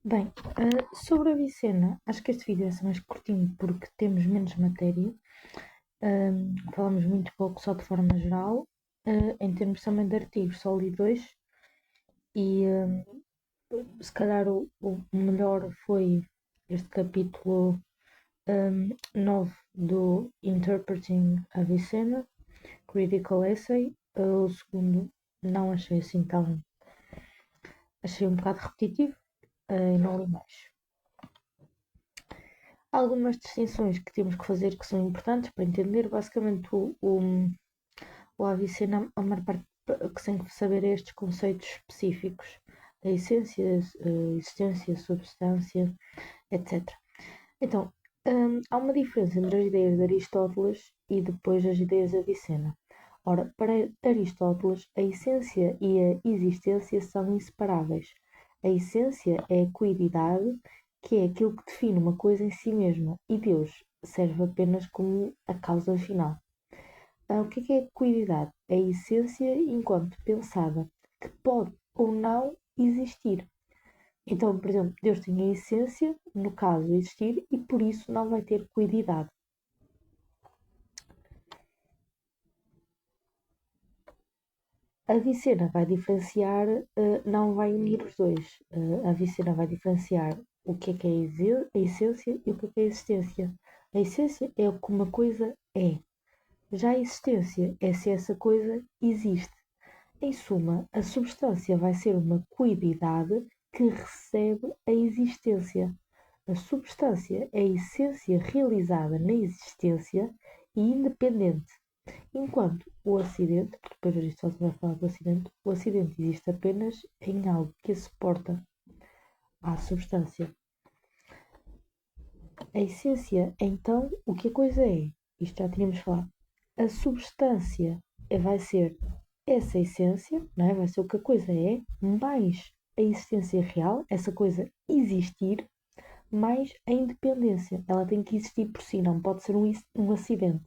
Bem, sobre a Avicena, acho que este vídeo vai ser mais curtinho porque temos menos matéria. Falamos muito pouco só de forma geral. Em termos também de artigos, só li dois. E se calhar o melhor foi este capítulo 9 do Interpreting Avicena, Critical Essay. O segundo não achei assim tão. Achei um bocado repetitivo e não li mais. Há algumas distinções que temos que fazer que são importantes para entender. Basicamente, o Avicena, a maior parte que tem que saber é estes conceitos específicos da essência, existência, substância, etc. Então, há uma diferença entre as ideias de Aristóteles e depois as ideias de Avicena. Ora, para Aristóteles, a essência e a existência são inseparáveis. A essência é a quididade, que é aquilo que define uma coisa em si mesma, e Deus serve apenas como a causa final. O que é a quididade? É a essência enquanto pensada, que pode ou não existir. Então, por exemplo, Deus tem a essência, no caso existir, e por isso não vai ter quididade. A Avicena vai diferenciar, não vai unir os dois. A Avicena vai diferenciar o que é a essência e o que é a existência. A essência é o que uma coisa é. Já a existência é se essa coisa existe. Em suma, a substância vai ser uma quididade que recebe a existência. A substância é a essência realizada na existência e independente. Enquanto o acidente, porque depois Aristóteles vai falar do acidente, o acidente existe apenas em algo que se suporta à substância. A essência é então o que a coisa é. Isto já tínhamos falado. A substância vai ser essa essência, não é? Vai ser o que a coisa é, mais a existência real, essa coisa existir, mais a independência. Ela tem que existir por si, não pode ser um acidente.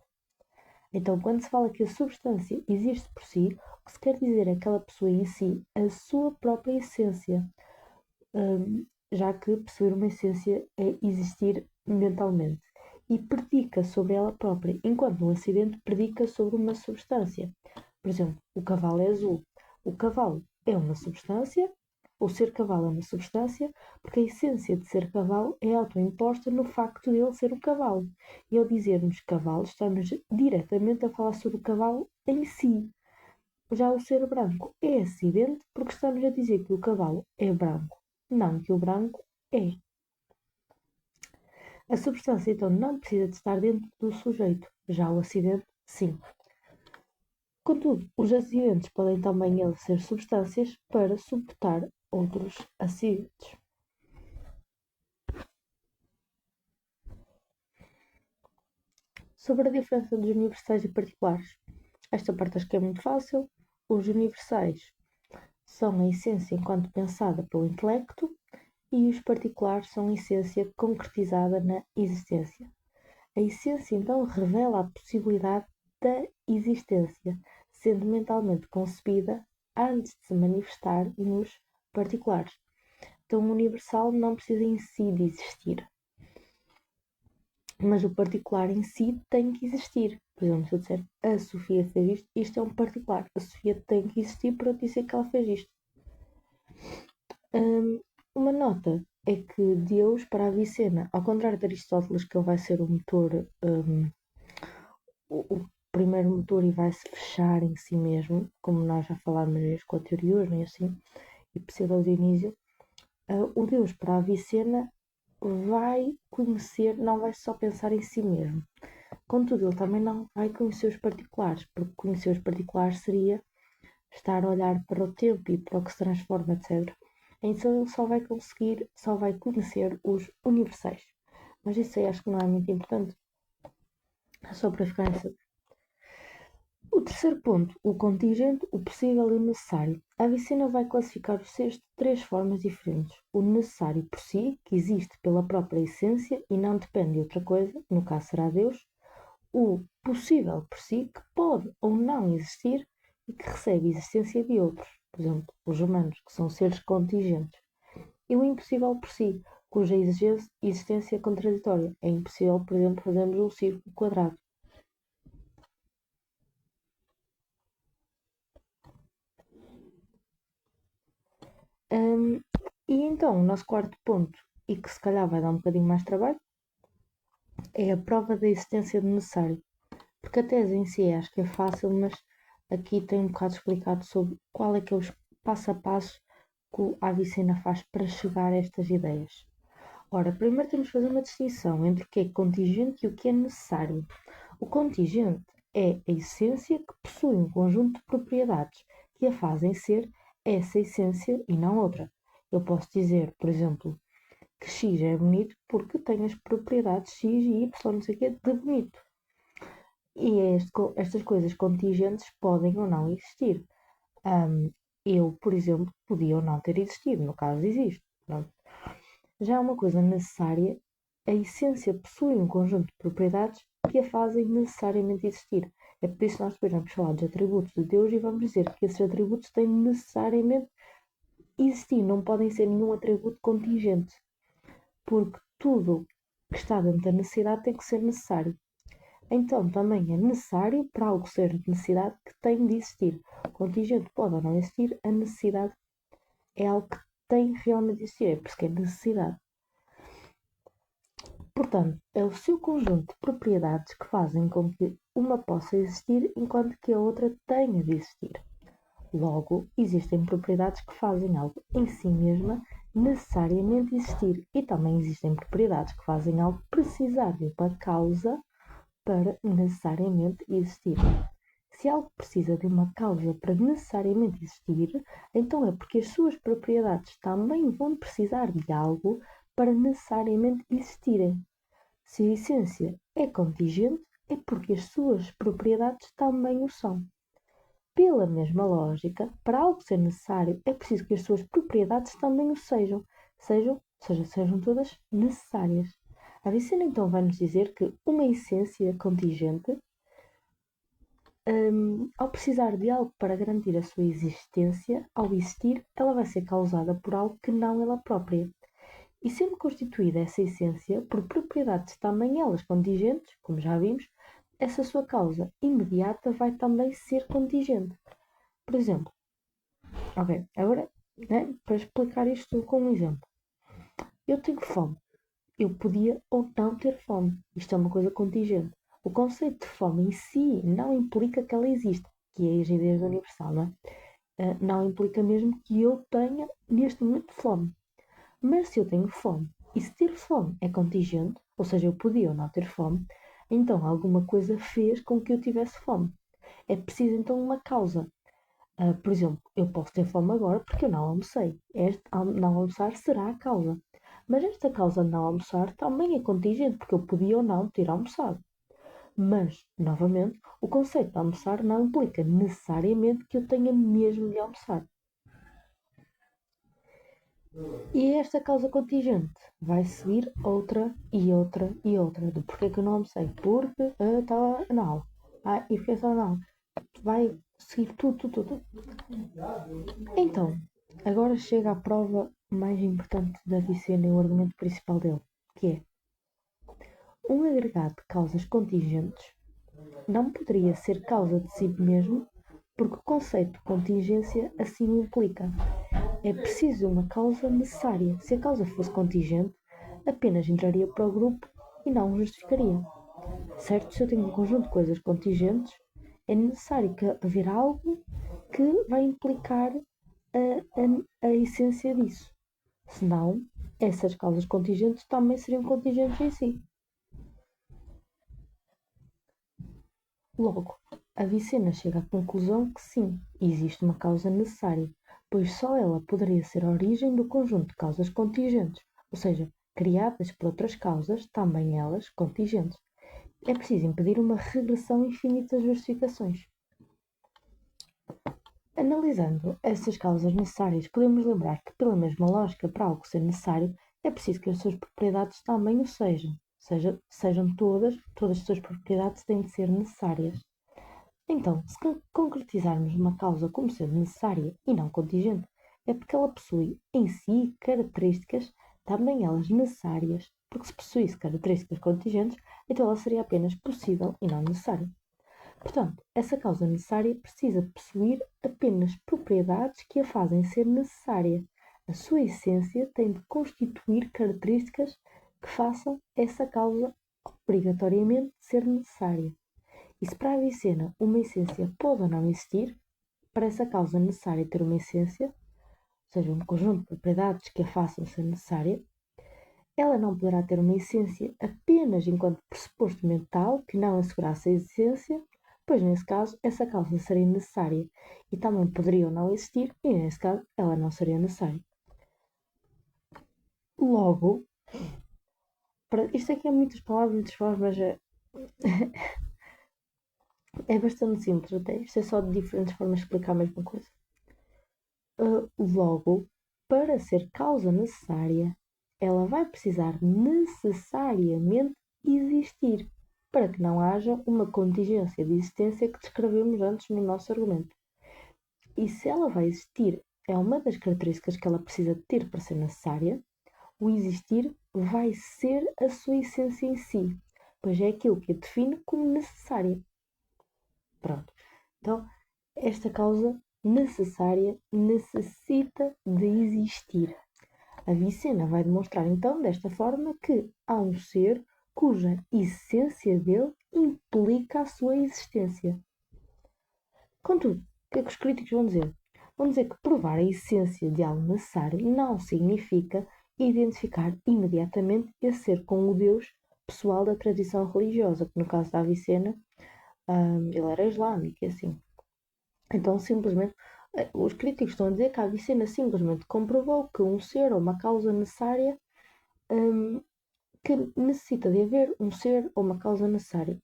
Então, quando se fala que a substância existe por si, o que se quer dizer é aquela pessoa em si, a sua própria essência, já que possuir uma essência é existir mentalmente e predica sobre ela própria, enquanto um acidente predica sobre uma substância. Por exemplo, o cavalo é azul. O cavalo é uma substância, ou ser cavalo é uma substância, porque a essência de ser cavalo é autoimposta no facto de ele ser um cavalo. E ao dizermos cavalo, estamos diretamente a falar sobre o cavalo em si. Já o ser branco é acidente porque estamos a dizer que o cavalo é branco, não que o branco é. A substância então não precisa de estar dentro do sujeito, já o acidente sim. Contudo, os acidentes podem também eles ser substâncias para suportar outros acidentes. Sobre a diferença dos universais e particulares. Esta parte acho que é muito fácil. Os universais são a essência enquanto pensada pelo intelecto e os particulares são a essência concretizada na existência. A essência então revela a possibilidade da existência, sendo mentalmente concebida antes de se manifestar nos particulares. Então, o universal não precisa em si de existir, mas o particular em si tem que existir. Por exemplo, se eu disser a Sofia fez isto, isto é um particular. A Sofia tem que existir para eu dizer que ela fez isto. Uma nota é que Deus, para a Avicena, ao contrário de Aristóteles, que ele vai ser o motor, o primeiro motor e vai se fechar em si mesmo, como nós já falámos com a teoria nem assim, e pseudo-Dionísio, o Deus para a Avicena vai conhecer, não vai só pensar em si mesmo. Contudo, ele também não vai conhecer os particulares, porque conhecer os particulares seria estar a olhar para o tempo e para o que se transforma, etc. Então ele só vai conhecer os universais. Mas isso aí acho que não é muito importante. É só para ficar nessa. O terceiro ponto, o contingente, o possível e o necessário. A Avicena vai classificar os seres de três formas diferentes. O necessário por si, que existe pela própria essência e não depende de outra coisa, no caso será Deus. O possível por si, que pode ou não existir e que recebe existência de outros. Por exemplo, os humanos, que são seres contingentes. e o impossível por si, cuja existência é contraditória. É impossível, por exemplo, fazermos um círculo quadrado. E então, o nosso quarto ponto, e que se calhar vai dar um bocadinho mais trabalho, é a prova da existência do necessário. Porque a tese em si acho que é fácil, mas aqui tem um bocado explicado sobre qual é que é os passo a passo que a Avicena faz para chegar a estas ideias. Ora, primeiro temos de fazer uma distinção entre o que é contingente e o que é necessário. O contingente é a essência que possui um conjunto de propriedades que a fazem ser essa essência e não outra. Eu posso dizer, por exemplo, que X é bonito porque tem as propriedades X e Y, não sei o quê, de bonito. E estas coisas contingentes podem ou não existir. Eu, por exemplo, podia ou não ter existido, no caso existe. Pronto. Já é uma coisa necessária, a essência possui um conjunto de propriedades que a fazem necessariamente existir. É por isso que nós depois vamos falar dos atributos de Deus e vamos dizer que esses atributos têm necessariamente existir, não podem ser nenhum atributo contingente, porque tudo que está dentro da necessidade tem que ser necessário. Então, também é necessário para algo ser necessidade que tem de existir. O contingente pode ou não existir, a necessidade é algo que tem realmente de existir, é por isso que é necessidade. Portanto, é o seu conjunto de propriedades que fazem com que uma possa existir enquanto que a outra tenha de existir. Logo, existem propriedades que fazem algo em si mesma necessariamente existir e também existem propriedades que fazem algo precisar de uma causa para necessariamente existir. Se algo precisa de uma causa para necessariamente existir, então é porque as suas propriedades também vão precisar de algo para necessariamente existirem. Se a essência é contingente, é porque as suas propriedades também o são. Pela mesma lógica, para algo ser necessário, é preciso que as suas propriedades também o sejam, sejam todas necessárias. A Avicena então vai-nos dizer que uma essência contingente, ao precisar de algo para garantir a sua existência, ao existir, ela vai ser causada por algo que não ela própria. E sendo constituída essa essência por propriedades também elas contingentes, como já vimos, essa sua causa imediata vai também ser contingente. Por exemplo, ok, agora, né, para explicar isto com um exemplo. Eu tenho fome. Eu podia ou não ter fome. Isto é uma coisa contingente. O conceito de fome em si não implica que ela exista, que é as ideias do universal, não é? Não implica mesmo que eu tenha neste momento fome. Mas se eu tenho fome, e se ter fome é contingente, ou seja, eu podia ou não ter fome, então alguma coisa fez com que eu tivesse fome. É preciso então uma causa. Por exemplo, eu posso ter fome agora porque eu não almocei. Este não almoçar será a causa. Mas esta causa de não almoçar também é contingente, porque eu podia ou não ter almoçado. Mas, novamente, o conceito de almoçar não implica necessariamente que eu tenha mesmo de almoçar. E esta causa contingente vai seguir outra e outra e outra. De porquê que eu não almocei? Porque estava na aula. E fiquei só na aula. Vai seguir tudo. Então, agora chega à prova mais importante da Avicena e o argumento principal dele, que é um agregado de causas contingentes não poderia ser causa de si mesmo porque o conceito de contingência assim o implica. É preciso uma causa necessária. Se a causa fosse contingente, apenas entraria para o grupo e não o justificaria. Certo? Se eu tenho um conjunto de coisas contingentes, é necessário que haver algo que vai implicar a essência disso. Senão, essas causas contingentes também seriam contingentes em si. Logo, a Avicena chega à conclusão que sim, existe uma causa necessária, pois só ela poderia ser a origem do conjunto de causas contingentes, ou seja, criadas por outras causas, também elas contingentes. É preciso impedir uma regressão infinita de justificações. Analisando essas causas necessárias, podemos lembrar que, pela mesma lógica, para algo ser necessário, é preciso que as suas propriedades também o sejam. Sejam todas as suas propriedades têm de ser necessárias. Então, se concretizarmos uma causa como sendo necessária e não contingente, é porque ela possui em si características, também elas necessárias, porque se possuísse características contingentes, então ela seria apenas possível e não necessária. Portanto, essa causa necessária precisa possuir apenas propriedades que a fazem ser necessária. A sua essência tem de constituir características que façam essa causa obrigatoriamente ser necessária. E se para a Avicena uma essência pode ou não existir, para essa causa necessária ter uma essência, ou seja, um conjunto de propriedades que a façam ser necessária, ela não poderá ter uma essência apenas enquanto pressuposto mental que não assegurasse a essência, pois nesse caso essa causa seria necessária e também poderia ou não existir, e nesse caso ela não seria necessária. Logo, isto aqui é muitas palavras, muitas formas, mas é bastante simples até. Isto é só de diferentes formas de explicar a mesma coisa. Logo, para ser causa necessária, ela vai precisar necessariamente existir, para que não haja uma contingência de existência que descrevemos antes no nosso argumento. E se ela vai existir, é uma das características que ela precisa ter para ser necessária, o existir vai ser a sua essência em si, pois é aquilo que a define como necessária. Pronto. Então, esta causa necessária necessita de existir. A Avicena vai demonstrar então desta forma que há um ser cuja essência dele implica a sua existência. Contudo, o que é que os críticos vão dizer? Vão dizer que provar a essência de algo necessário não significa identificar imediatamente esse ser com o Deus pessoal da tradição religiosa, que no caso da Avicena, ele era islâmico e assim. Então, simplesmente, os críticos estão a dizer que a Avicena simplesmente comprovou que um ser ou uma causa necessária, que necessita de haver um ser ou uma causa necessária.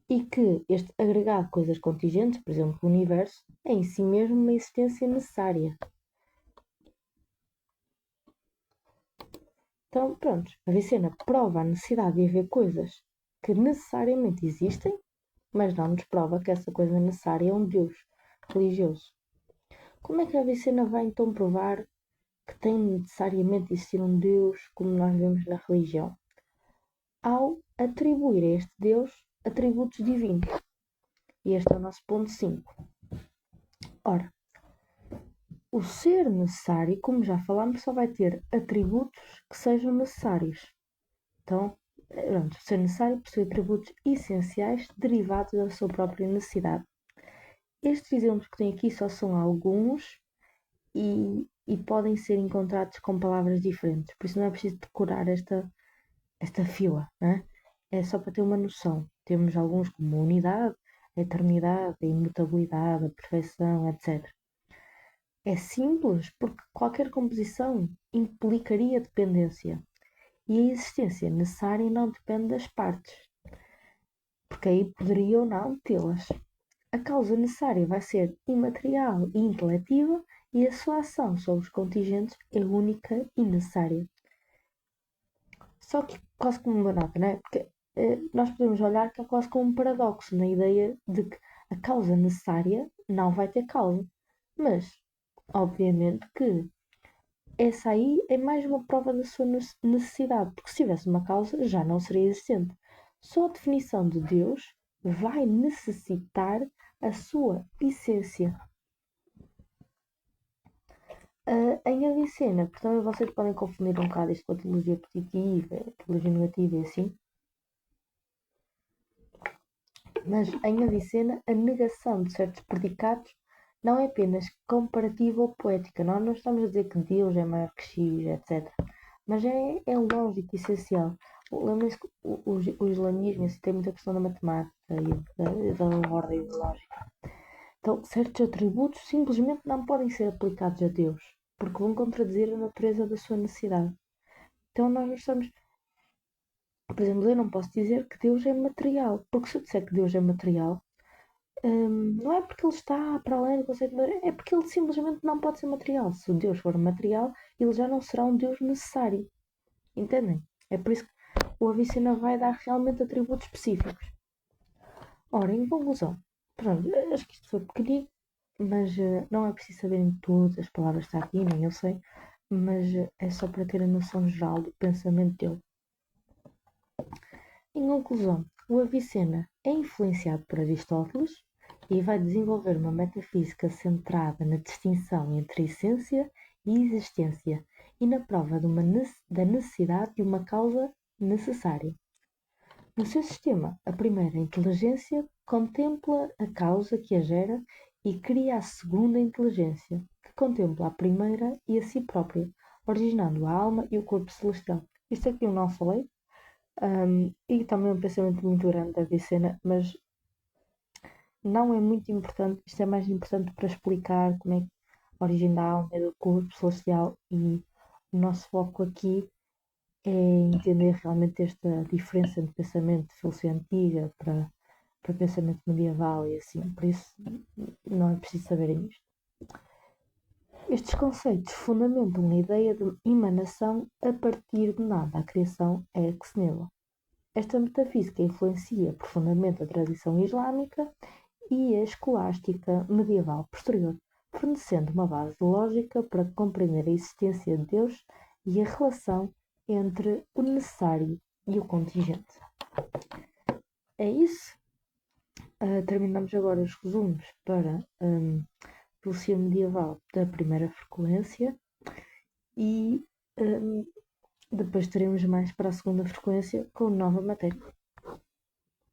E que este agregado de coisas contingentes, por exemplo, o universo, é em si mesmo uma existência necessária. Então, pronto, a Avicena prova a necessidade de haver coisas que necessariamente existem, mas não nos prova que essa coisa necessária é um Deus religioso. Como é que a Avicena vai então provar que tem necessariamente de existir um Deus como nós vemos na religião? Ao atribuir a este Deus atributos divinos. E este é o nosso ponto 5. Ora, o ser necessário, como já falámos, só vai ter atributos que sejam necessários. Então, pronto, o ser necessário possui atributos essenciais derivados da sua própria necessidade. Estes exemplos que tenho aqui só são alguns e podem ser encontrados com palavras diferentes, por isso não é preciso decorar esta fila, né? É só para ter uma noção. Temos alguns como a unidade, a eternidade, a imutabilidade, a perfeição, etc. É simples porque qualquer composição implicaria dependência e a existência necessária não depende das partes, porque aí poderia ou não tê-las. A causa necessária vai ser imaterial e intelectiva e a sua ação sobre os contingentes é única e necessária. Só que quase como uma nota, não é? Porque nós podemos olhar que é quase como um paradoxo na ideia de que a causa necessária não vai ter causa. Mas, obviamente que essa aí é mais uma prova da sua necessidade, porque se tivesse uma causa já não seria existente. Só a definição de Deus vai necessitar a sua essência. Em Avicena, portanto, vocês podem confundir um bocado isto com a teologia positiva, a teologia negativa e assim. Mas em Avicena, a negação de certos predicados não é apenas comparativa ou poética. Nós não estamos a dizer que Deus é maior que X, etc. Mas é lógico e essencial. Lembrem-se que o islamismo assim, tem muita questão da matemática e da ordem lógica. Então, certos atributos simplesmente não podem ser aplicados a Deus, porque vão contradizer a natureza da sua necessidade. Então, nós não estamos. Por exemplo, eu não posso dizer que Deus é material, porque se eu disser que Deus é material, não é porque ele está para além do conceito de material, é porque ele simplesmente não pode ser material. Se o Deus for material, ele já não será um Deus necessário. Entendem? É por isso que o Avicena vai dar realmente atributos específicos. Ora, em conclusão, pronto, acho que isto foi pequenino. mas não é preciso saberem todas as palavras que está aqui, nem eu sei, mas é só para ter a noção geral do pensamento dele. Em conclusão, o Avicena é influenciado por Aristóteles e vai desenvolver uma metafísica centrada na distinção entre essência e existência e na prova da necessidade de uma causa necessária. No seu sistema, a primeira inteligência contempla a causa que a gera e cria a segunda inteligência, que contempla a primeira e a si própria, originando a alma e o corpo celestial. Isto aqui eu não falei, e também é um pensamento muito grande da Vicena, mas não é muito importante, isto é mais importante para explicar como é que a origem da alma é do corpo celestial e o nosso foco aqui é entender realmente esta diferença de pensamento de filosofia antiga para pensamento medieval e assim, por isso não é preciso saberem isto. Estes conceitos fundamentam a ideia de emanação a partir de nada, a criação é ex nihilo. Esta metafísica influencia profundamente a tradição islâmica e a escolástica medieval posterior, fornecendo uma base lógica para compreender a existência de Deus e a relação entre o necessário e o contingente. É isso. Terminamos agora os resumos para filosofia medieval da primeira frequência e depois teremos mais para a segunda frequência com nova matéria.